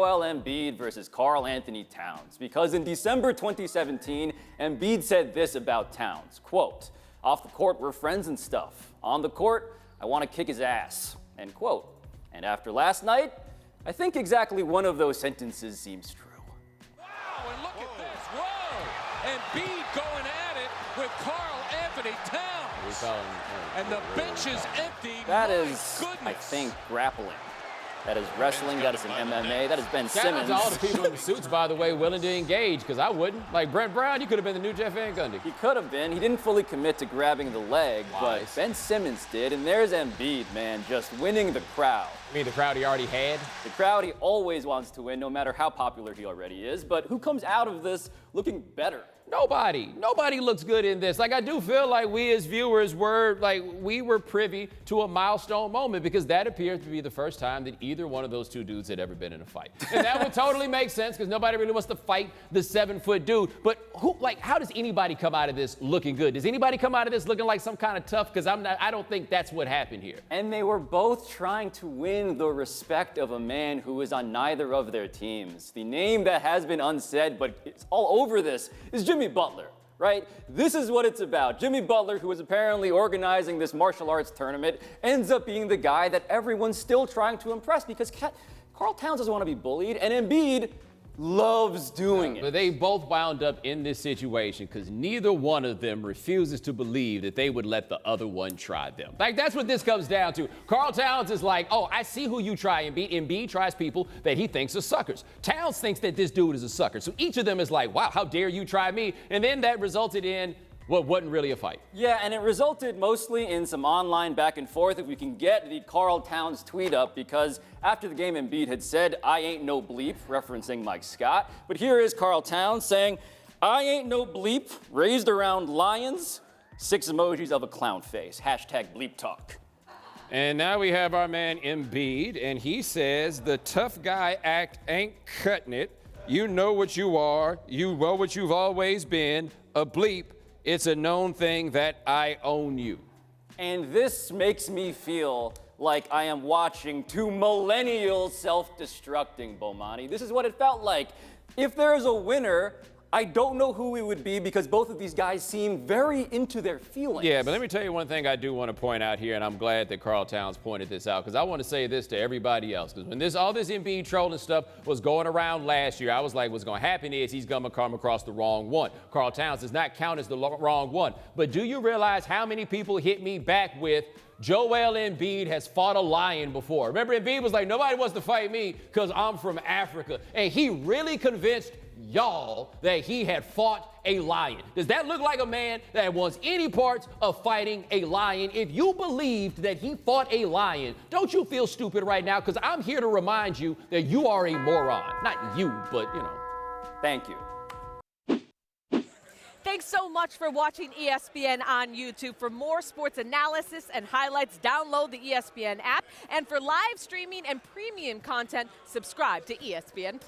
Joel Embiid versus Karl-Anthony Towns, because in December 2017, Embiid said this about Towns, quote, "Off the court, we're friends and stuff. On the court, I want to kick his ass," end quote. And after last night, I think exactly one of those sentences seems true. Wow, and look at this. Whoa! Embiid going at it with Karl-Anthony Towns. And the bench is empty. That is, I think, grappling. That is wrestling. That is an MMA. That is Ben Simmons. Shout out to all the people in the suits, by the way, willing to engage, because I wouldn't. Like Brett Brown, you could have been the new Jeff Van Gundy. He could have been. He didn't fully commit to grabbing the leg, but Ben Simmons did. And there's Embiid, man, just winning the crowd. You mean the crowd he already had? The crowd he always wants to win, no matter how popular he already is. But who comes out of this looking better? Nobody looks good in this. Like, I do feel like we as viewers were privy to a milestone moment, because that appears to be the first time that either one of those two dudes had ever been in a fight. And that would totally make sense, because nobody really wants to fight the 7-foot dude. But how does anybody come out of this looking good? Does anybody come out of this looking like some kind of tough? Because I don't think that's what happened here. And they were both trying to win the respect of a man who is on neither of their teams. The name that has been unsaid, but it's all over this, is Jimmy Butler, right? This is what it's about. Jimmy Butler, who is apparently organizing this martial arts tournament, ends up being the guy that everyone's still trying to impress, because Karl Towns doesn't want to be bullied, and Embiid loves doing it. But they both wound up in this situation because neither one of them refuses to believe that they would let the other one try them. Like, that's what this comes down to. Karl Towns is like, oh, I see who you try, Embiid. Embiid tries people that he thinks are suckers. Towns thinks that this dude is a sucker. So each of them is like, wow, how dare you try me? And then that resulted in what wasn't really a fight. Yeah, and it resulted mostly in some online back and forth. If we can get the Karl Towns tweet up, because after the game, Embiid had said, "I ain't no bleep," referencing Mike Scott. But here is Karl Towns saying, "I ain't no bleep, raised around lions," 6 emojis of a clown face, hashtag bleep talk. And now we have our man Embiid, and he says the tough guy act ain't cutting it. You know what you are. You know what you've always been, a bleep. It's a known thing that I own you. And this makes me feel like I am watching 2 millennials self-destructing, Bomani. This is what it felt like. If there's a winner, I don't know who it would be, because both of these guys seem very into their feelings. Yeah, but let me tell you one thing I do want to point out here, and I'm glad that Karl Towns pointed this out, because I want to say this to everybody else. Because when all this Embiid trolling stuff was going around last year, I was like, what's going to happen is he's going to come across the wrong one. Karl Towns does not count as the wrong one. But do you realize how many people hit me back with, Joel Embiid has fought a lion before? Remember, Embiid was like, nobody wants to fight me because I'm from Africa. And he really convinced y'all that he had fought a lion. Does that look like a man that wants any parts of fighting a lion? If you believed that he fought a lion, don't you feel stupid right now? Because I'm here to remind you that you are a moron. Not you, but, you know. Thank you. Thanks so much for watching ESPN on YouTube. For more sports analysis and highlights, download the ESPN app. And for live streaming and premium content, subscribe to ESPN+.